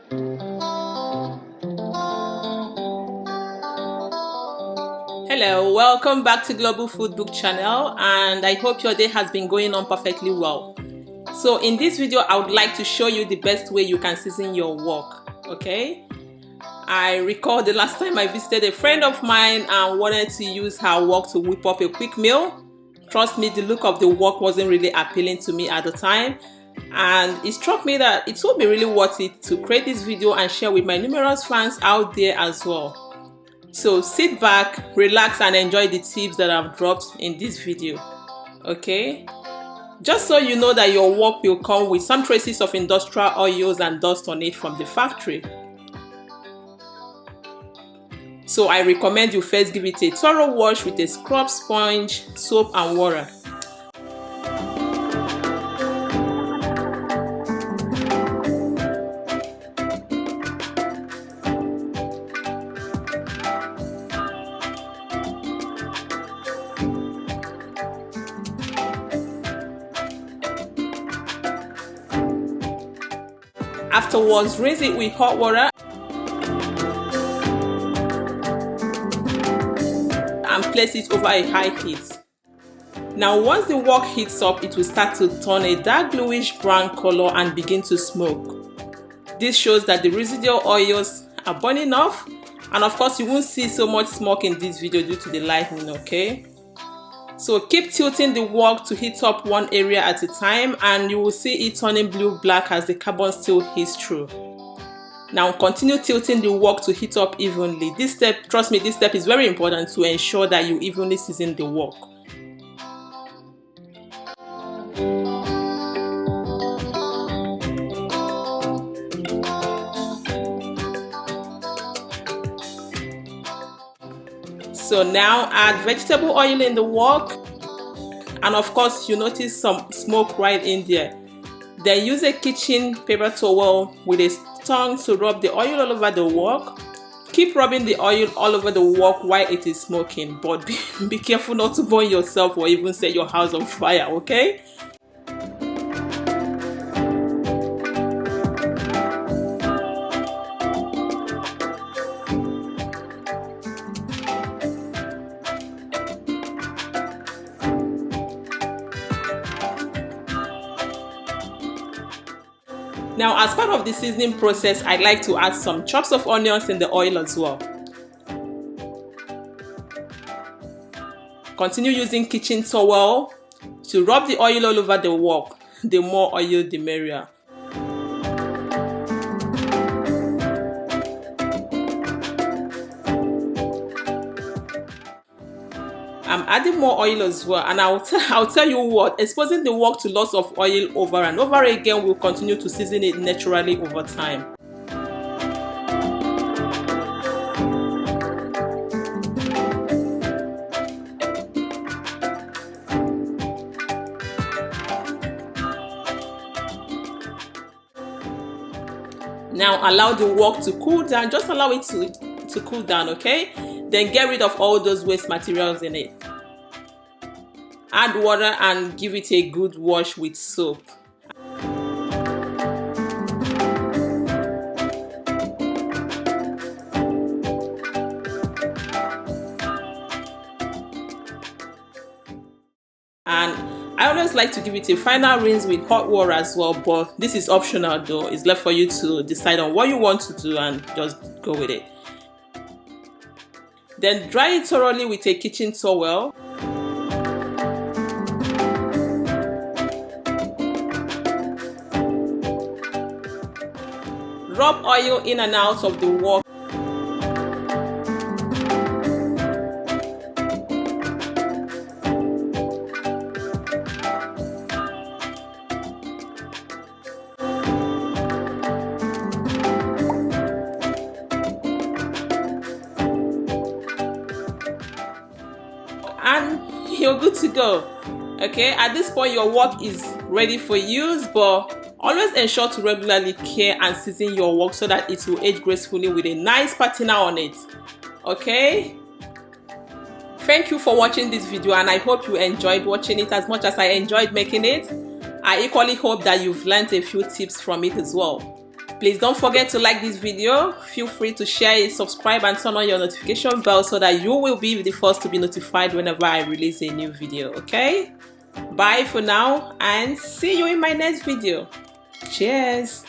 Hello, welcome back to Global Food Book channel, and I hope your day has been going on perfectly well. So in this video, I would like to show you the best way you can season your wok, okay? I recall the last time I visited a friend of mine and wanted to use her wok to whip up a quick meal. Trust me, the look of the wok wasn't really appealing to me at the time, and it struck me that it would be really worth it to create this video and share with my numerous fans out there as well. So sit back, relax, and enjoy the tips that I've dropped in this video, okay? Just so you know that your wok will come with some traces of industrial oils and dust on it from the factory. So I recommend you first give it a thorough wash with a scrub sponge, soap and water. Afterwards, rinse it with hot water and place it over a high heat. Now once the wok heats up, it will start to turn a dark bluish brown color and begin to smoke. This shows that the residual oils are burning off, and of course you won't see so much smoke in this video due to the lighting, okay? So keep tilting the wok to heat up one area at a time, and you will see it turning blue-black as the carbon steel heats through. Now continue tilting the wok to heat up evenly. This step, trust me, this step is very important to ensure that you evenly season the wok. So now add vegetable oil in the wok, and of course you notice some smoke right in there. Then use a kitchen paper towel with a tongue to rub the oil all over the wok. Keep rubbing the oil all over the wok while it is smoking, but be careful not to burn yourself or even set your house on fire, okay? Now, as part of the seasoning process, I like to add some chops of onions in the oil as well. Continue using kitchen towel to rub the oil all over the wok. The more oil, the merrier. I'm adding more oil as well, and I'll tell you what, exposing the wok to lots of oil over and over again will continue to season it naturally over time. Now allow the wok to cool down, just allow it to cool down, okay? Then get rid of all those waste materials in it. Add water and give it a good wash with soap. And I always like to give it a final rinse with hot water as well, but this is optional though. It's left for you to decide on what you want to do and just go with it. Then dry it thoroughly with a kitchen towel. Rub oil in and out of the wok. And you're good to go. Okay, at this point your wok is ready for use, but always ensure to regularly care and season your wok so that it will age gracefully with a nice patina on it. Okay, thank you for watching this video, and I hope you enjoyed watching it as much as I enjoyed making it. I equally hope that you've learned a few tips from it as well. Please don't forget to like this video. Feel free to share it, subscribe, and turn on your notification bell so that you will be the first to be notified whenever I release a new video, okay? Bye for now and see you in my next video. Cheers!